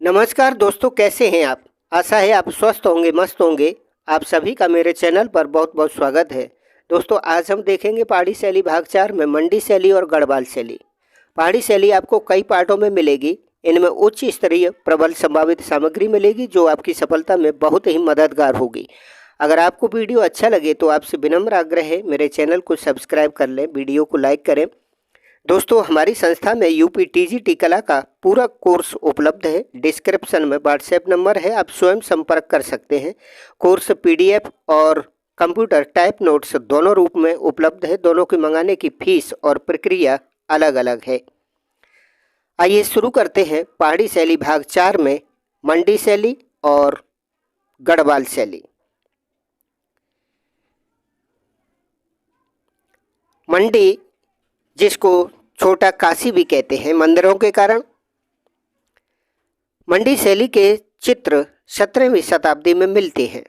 नमस्कार दोस्तों, कैसे हैं आप। आशा है आप स्वस्थ होंगे, मस्त होंगे। आप सभी का मेरे चैनल पर बहुत बहुत स्वागत है। दोस्तों, आज हम देखेंगे पहाड़ी शैली भाग 4 में मंडी शैली और गढ़वाल शैली। पहाड़ी शैली आपको कई पार्टों में मिलेगी। इनमें उच्च स्तरीय प्रबल संभावित सामग्री मिलेगी जो आपकी सफलता में बहुत ही मददगार होगी। अगर आपको वीडियो अच्छा लगे तो आपसे विनम्र आग्रह है, मेरे चैनल को सब्सक्राइब कर लें, वीडियो को लाइक करें। दोस्तों, हमारी संस्था में यूपी टीजीटी कला का पूरा कोर्स उपलब्ध है। डिस्क्रिप्शन में व्हाट्सएप नंबर है, आप स्वयं संपर्क कर सकते हैं। कोर्स पीडीएफ और कंप्यूटर टाइप नोट्स दोनों रूप में उपलब्ध है। दोनों की मंगाने की फीस और प्रक्रिया अलग अलग है। आइए शुरू करते हैं पहाड़ी शैली भाग 4 में मंडी शैली और गढ़वाल शैली। मंडी, जिसको छोटा काशी भी कहते हैं मंदिरों के कारण, मंडी शैली के चित्र 17वीं शताब्दी में मिलते हैं।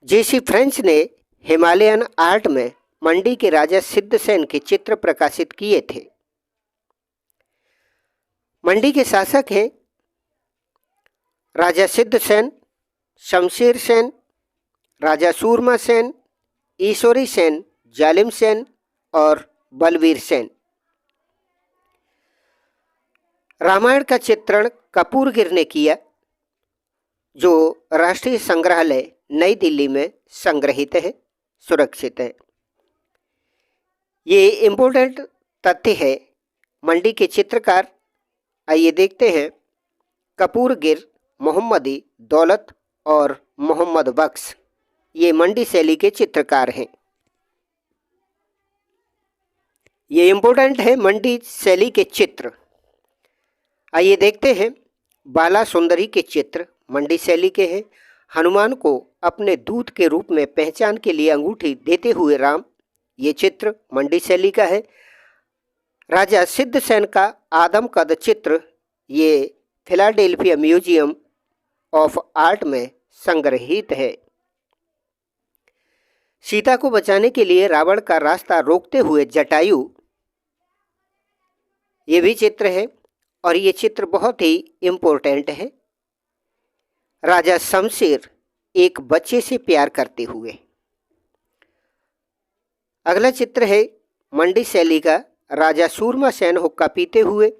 जेसी फ्रेंच ने हिमालयन आर्ट में मंडी के राजा सिद्धसेन के चित्र प्रकाशित किए थे। मंडी के शासक हैं राजा सिद्धसेन, शमशेर सेन, राजा सूरमा सेन, ईश्वरी सेन, जालिम सेन और बलवीर सेन। रामायण का चित्रण कपूरगिर ने किया, जो राष्ट्रीय संग्रहालय नई दिल्ली में संग्रहित है, सुरक्षित है। ये इम्पोर्टेंट तथ्य है। मंडी के चित्रकार, आइए देखते हैं। कपूरगिर, मोहम्मदी, दौलत और मोहम्मद बख्श, ये मंडी शैली के चित्रकार हैं। ये इम्पोर्टेंट है मंडी शैली के चित्र। आइए देखते हैं। बाला सुंदरी के चित्र मंडी शैली के हैं। हनुमान को अपने दूत के रूप में पहचान के लिए अंगूठी देते हुए राम, ये चित्र मंडी शैली का है। राजा सिद्धसेन का आदमकद चित्र, ये फिलाडेल्फिया म्यूजियम ऑफ आर्ट में संग्रहित है। सीता को बचाने के लिए रावण का रास्ता रोकते हुए जटायु, ये भी चित्र है और ये चित्र बहुत ही इम्पोर्टेंट है। राजा शमशेर एक बच्चे से प्यार करते हुए। अगला चित्र है मंडी शैली का राजा सूरमा सेन हुक्का पीते हुए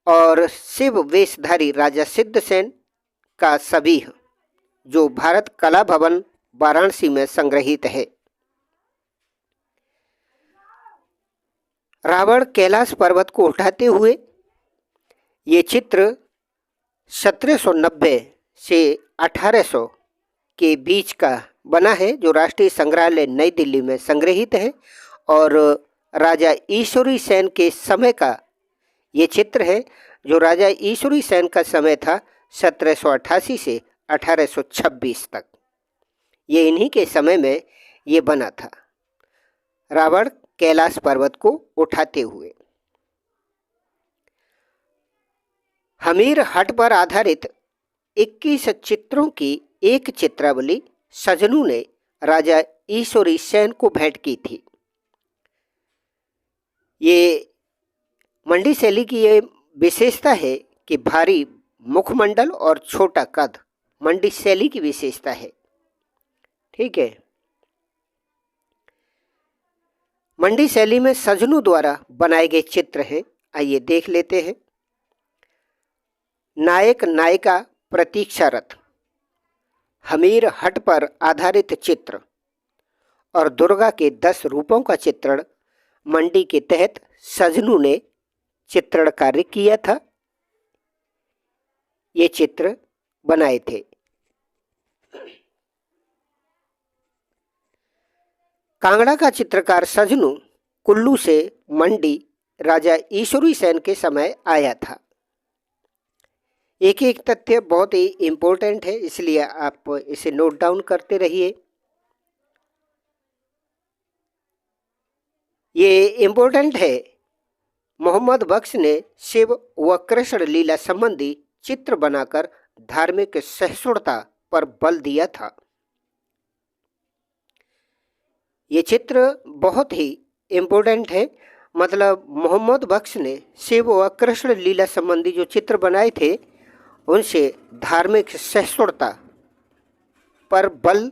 और शिव वेशधारी राजा सिद्धसेन का सबीह, जो भारत कला भवन वाराणसी में संग्रहित है। रावण कैलाश पर्वत को उठाते हुए, ये चित्र 1790 से 1800 के बीच का बना है, जो राष्ट्रीय संग्रहालय नई दिल्ली में संग्रहित है। और राजा ईश्वरी सेन के समय का ये चित्र है, जो राजा ईश्वरी सेन का समय था 1788 से 1826 तक। ये इन्हीं के समय में ये बना था, रावण कैलाश पर्वत को उठाते हुए। हमीर हट पर आधारित 21 चित्रों की एक चित्रावली सजनू ने राजा ईश्वरी सेन को भेंट की थी। ये मंडी शैली की ये विशेषता है कि भारी मुखमंडल और छोटा कद मंडी शैली की विशेषता है। ठीक है। मंडी शैली में सजनू द्वारा बनाए गए चित्र हैं, आइए देख लेते हैं। नायक नायिका प्रतीक्षारत, हमीर हट पर आधारित चित्र और दुर्गा के 10 रूपों का चित्रण मंडी के तहत सजनू ने चित्रण कार्य किया था। ये चित्र बनाए थे। कांगड़ा का चित्रकार सजनू कुल्लू से मंडी राजा ईश्वरी सेन के समय आया था। एक एक तथ्य बहुत ही इम्पोर्टेंट है, इसलिए आप इसे नोट डाउन करते रहिए। ये इम्पोर्टेंट है। मोहम्मद बख्श ने शिव व कृष्ण लीला संबंधी चित्र बनाकर धार्मिक सहिष्णुता पर बल दिया था। ये चित्र बहुत ही इम्पोर्टेंट है। मतलब मोहम्मद बख्श ने शिव व कृष्ण लीला संबंधी जो चित्र बनाए थे उनसे धार्मिक सहिष्णुता पर बल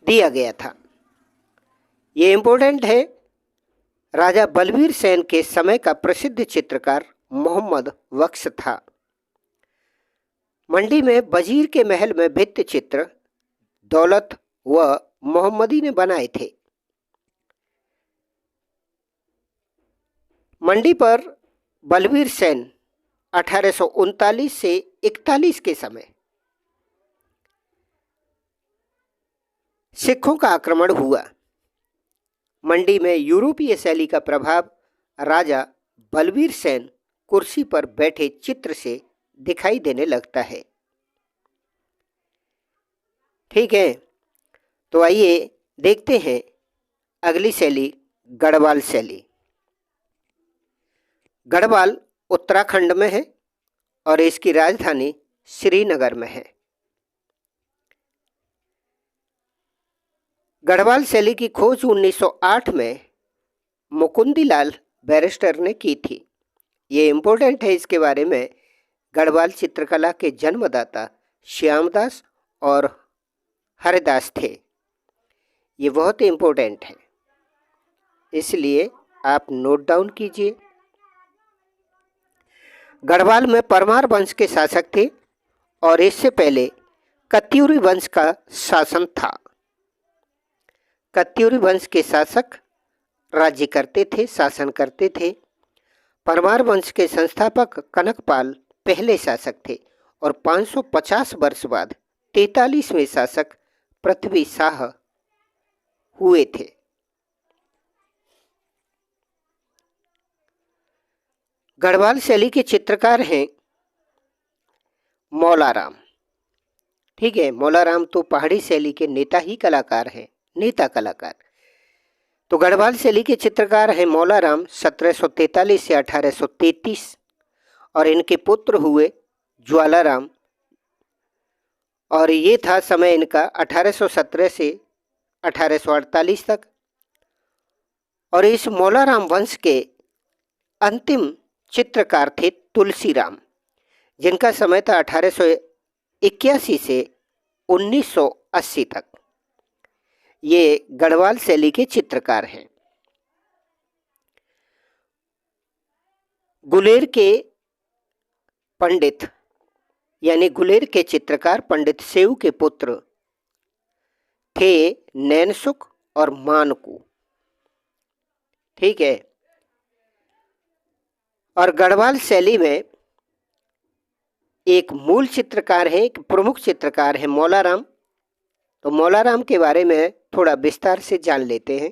दिया गया था। ये इम्पोर्टेंट है। राजा बलबीर सेन के समय का प्रसिद्ध चित्रकार मोहम्मद बख्श था। मंडी में वजीर के महल में भित्ति चित्र दौलत व मोहम्मदी ने बनाए थे। मंडी पर बलबीर सेन 1839 से 41 के समय सिखों का आक्रमण हुआ। मंडी में यूरोपीय शैली का प्रभाव राजा बलबीर सेन कुर्सी पर बैठे चित्र से दिखाई देने लगता है। ठीक है, तो आइए देखते हैं अगली शैली गढ़वाल शैली। गढ़वाल उत्तराखंड में है और इसकी राजधानी श्रीनगर में है। गढ़वाल शैली की खोज 1908 में मुकुंदीलाल बैरिस्टर ने की थी। ये इम्पोर्टेंट है इसके बारे में। गढ़वाल चित्रकला के जन्मदाता श्यामदास और हरिदास थे। ये बहुत इम्पोर्टेंट है, इसलिए आप नोट डाउन कीजिए। गढ़वाल में परमार वंश के शासक थे और इससे पहले कत्यूरी वंश का शासन था। कत्यूरी वंश के शासक राज्य करते थे, शासन करते थे। परमार वंश के संस्थापक कनकपाल पहले शासक थे और 550 वर्ष बाद 43वें शासक पृथ्वी शाह हुए थे। गढ़वाल शैली के चित्रकार हैं मौलाराम। ठीक है, मौलाराम तो पहाड़ी शैली के नेता ही कलाकार हैं, नेता कलाकार। तो गढ़वाल शैली के चित्रकार हैं मौलाराम 1743 से 1833 और इनके पुत्र हुए ज्वालाराम और ये था समय इनका 1817 से 1848 तक। और इस मौलाराम वंश के अंतिम चित्रकार थे तुलसीराम, जिनका समय था 1881 से 1980 तक। ये गढ़वाल शैली के चित्रकार हैं। गुलेर के पंडित यानी गुलेर के चित्रकार पंडित सेऊ के पुत्र थे नैनसुख और मानकू। ठीक है, और गढ़वाल शैली में एक मूल चित्रकार है, एक प्रमुख चित्रकार है मौलाराम। तो मौलाराम के बारे में थोड़ा विस्तार से जान लेते हैं।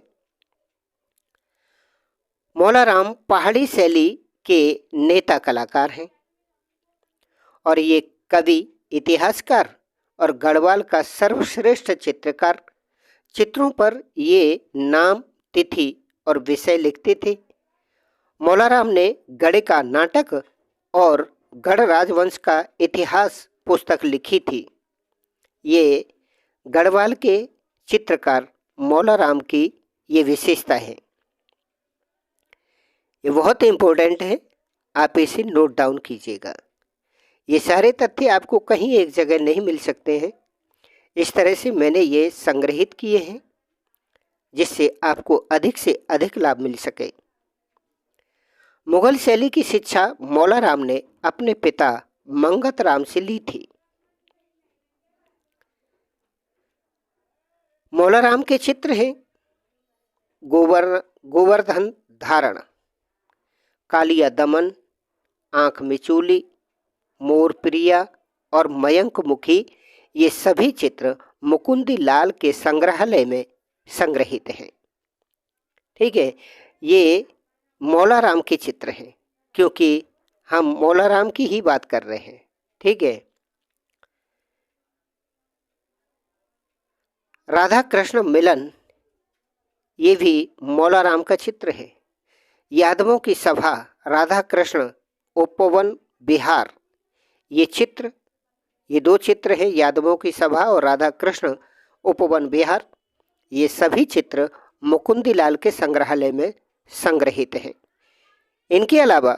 मौलाराम पहाड़ी शैली के नेता कलाकार हैं और ये कवि, इतिहासकार और गढ़वाल का सर्वश्रेष्ठ चित्रकार। चित्रों पर ये नाम, तिथि और विषय लिखते थे। मौलाराम ने गढ़ का नाटक और गढ़ राजवंश का इतिहास पुस्तक लिखी थी। ये गढ़वाल के चित्रकार मौलाराम की ये विशेषता है। ये बहुत इम्पोर्टेंट है, आप इसे नोट डाउन कीजिएगा। ये सारे तथ्य आपको कहीं एक जगह नहीं मिल सकते हैं। इस तरह से मैंने ये संग्रहित किए हैं जिससे आपको अधिक से अधिक लाभ मिल सके। मुगल शैली की शिक्षा मौलाराम ने अपने पिता मंगत राम से ली थी। मौलाराम के चित्र हैं गोवर्धन धारण, कालिया दमन, आंख मिचूली, मोर प्रिया और मयंक मुखी। ये सभी चित्र मुकुंदी लाल के संग्रहालय में संग्रहित हैं। ठीक है, ये मौलाराम के चित्र हैं क्योंकि हम मौलाराम की ही बात कर रहे हैं। ठीक है, राधा कृष्ण मिलन ये भी मौलाराम का चित्र है। यादवों की सभा, राधा कृष्ण उपवन विहार, ये दो चित्र हैं, यादवों की सभा और राधा कृष्ण उपवन विहार। ये सभी चित्र मुकुंदीलाल के संग्रहालय में संग्रहित हैं। इनके अलावा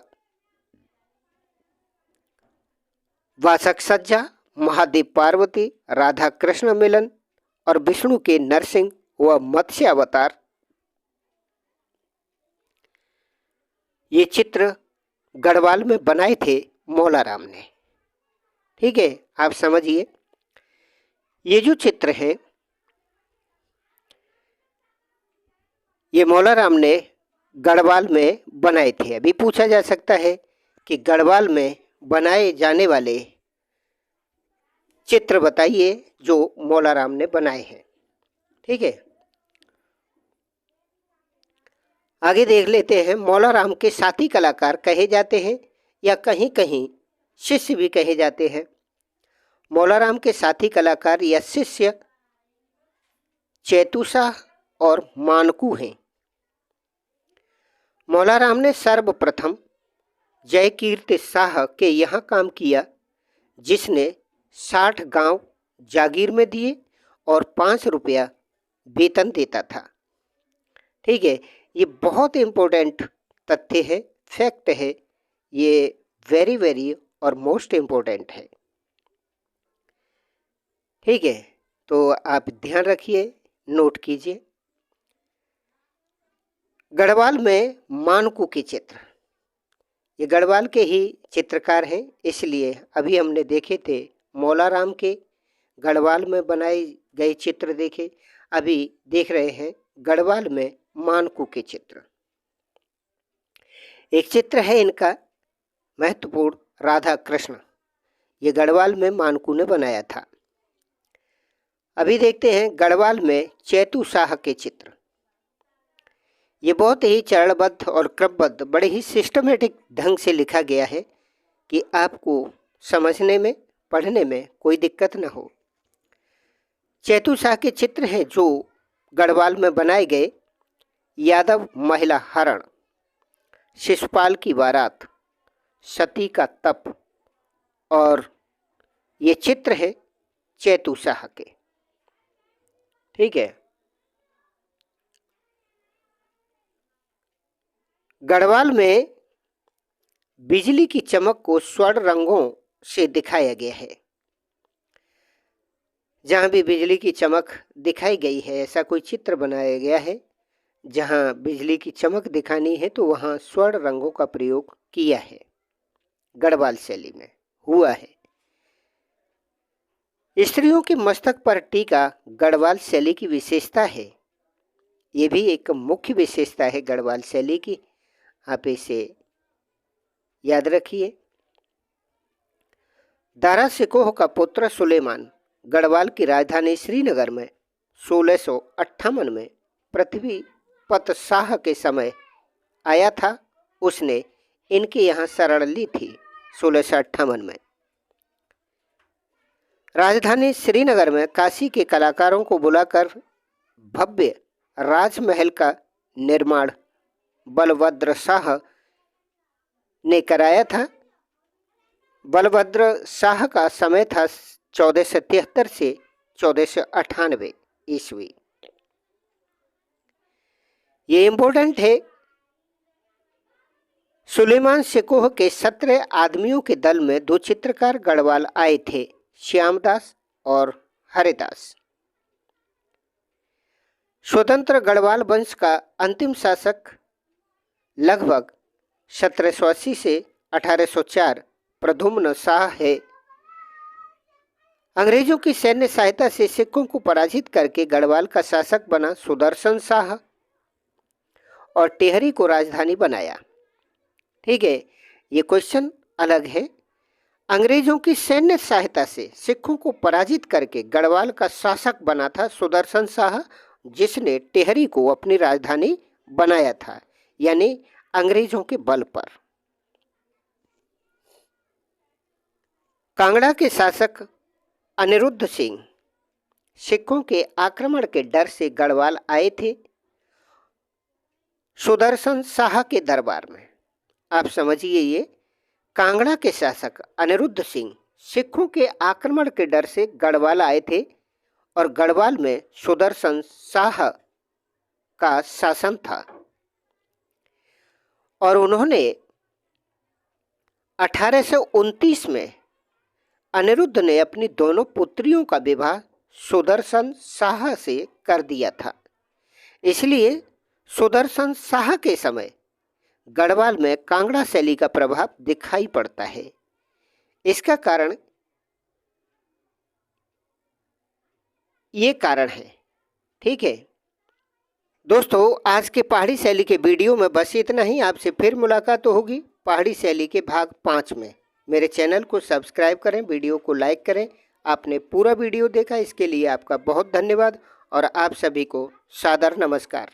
वासक सज्जा, महादेव पार्वती, राधा कृष्ण मिलन और विष्णु के नरसिंह व मत्स्य अवतार, ये चित्र गढ़वाल में बनाए थे मौलाराम ने। ठीक है, आप समझिए, ये जो चित्र है ये मौलाराम ने गढ़वाल में बनाए थे। अभी पूछा जा सकता है कि गढ़वाल में बनाए जाने वाले चित्र बताइए जो मौलाराम ने बनाए हैं। ठीक है, आगे देख लेते हैं। मौलाराम के साथी कलाकार कहे जाते हैं या कहीं कहीं शिष्य भी कहे जाते हैं। मौलाराम के साथी कलाकार या शिष्य चैतुसा और मानकू हैं। मौलाराम ने सर्वप्रथम जयकीर्ति शाह के यहाँ काम किया, जिसने 60 गांव जागीर में दिए और 5 रुपया वेतन देता था। ठीक है, ये बहुत इम्पोर्टेंट तथ्य है, फैक्ट है, ये वेरी और मोस्ट इम्पोर्टेंट है। ठीक है, तो आप ध्यान रखिए, नोट कीजिए। गढ़वाल में मानकू के चित्र, ये गढ़वाल के ही चित्रकार हैं, इसलिए अभी हमने देखे थे मौलाराम के गढ़वाल में बनाए गए चित्र देखे, अभी देख रहे हैं गढ़वाल में मानकू के चित्र। एक चित्र है इनका महत्वपूर्ण, राधा कृष्ण, ये गढ़वाल में मानकू ने बनाया था। अभी देखते हैं गढ़वाल में चैतू शाह के चित्र। ये बहुत ही चरणबद्ध और क्रमबद्ध, बड़े ही सिस्टमेटिक ढंग से लिखा गया है कि आपको समझने में, पढ़ने में कोई दिक्कत न हो। चैतू शाह के चित्र हैं जो गढ़वाल में बनाए गए। यादव महिला हरण, शिशुपाल की बारात, सती का तप, और ये चित्र है चैतू शाह के। ठीक है, गढ़वाल में बिजली की चमक को स्वर्ण रंगों से दिखाया गया है। जहाँ भी बिजली की चमक दिखाई गई है, ऐसा कोई चित्र बनाया गया है जहाँ बिजली की चमक दिखानी है, तो वहाँ स्वर्ण रंगों का प्रयोग किया है, गढ़वाल शैली में हुआ है। स्त्रियों के मस्तक पर टीका गढ़वाल शैली की विशेषता है। ये भी एक मुख्य विशेषता है गढ़वाल शैली की, आप इसे याद रखिए। दारा सिकोह का पुत्र सुलेमान गढ़वाल की राजधानी श्रीनगर में 1658 में पृथ्वीपत शाह के समय आया था। उसने इनके यहाँ शरण ली थी 1658 में। राजधानी श्रीनगर में काशी के कलाकारों को बुलाकर भव्य राजमहल का निर्माण बलभद्र शाह ने कराया था। बलभद्र शाह का समय था 1473 से 1498 ईस्वी। ये इम्पोर्टेंट है। सुलेमान सिकोह के 17 आदमियों के दल में 2 चित्रकार गढ़वाल आए थे, श्यामदास और हरिदास। स्वतंत्र गढ़वाल वंश का अंतिम शासक लगभग 1780 से 1804 प्रद्युम्न शाह है। अंग्रेजों की सैन्य सहायता से सिखों को पराजित करके गढ़वाल का शासक बना सुदर्शन शाह और टेहरी को राजधानी बनाया। ठीक है, ये क्वेश्चन अलग है। अंग्रेजों की सैन्य सहायता से सिखों को पराजित करके गढ़वाल का शासक बना था सुदर्शन शाह, जिसने टेहरी को अपनी राजधानी बनाया था, यानी अंग्रेजों के बल पर। कांगड़ा के शासक अनिरुद्ध सिंह सिखों के आक्रमण के डर से गढ़वाल आए थे सुदर्शन शाह के दरबार में। आप समझिए, ये कांगड़ा के शासक अनिरुद्ध सिंह सिखों के आक्रमण के डर से गढ़वाल आए थे और गढ़वाल में सुदर्शन शाह का शासन था। और उन्होंने 1829 में अनिरुद्ध ने अपनी दोनों पुत्रियों का विवाह सुदर्शन शाह से कर दिया था। इसलिए सुदर्शन शाह के समय गढ़वाल में कांगड़ा शैली का प्रभाव दिखाई पड़ता है। इसका कारण है। ठीक है दोस्तों, आज के पहाड़ी शैली के वीडियो में बस इतना ही। आपसे फिर मुलाकात होगी पहाड़ी शैली के भाग 5 में। मेरे चैनल को सब्सक्राइब करें, वीडियो को लाइक करें। आपने पूरा वीडियो देखा, इसके लिए आपका बहुत धन्यवाद और आप सभी को सादर नमस्कार।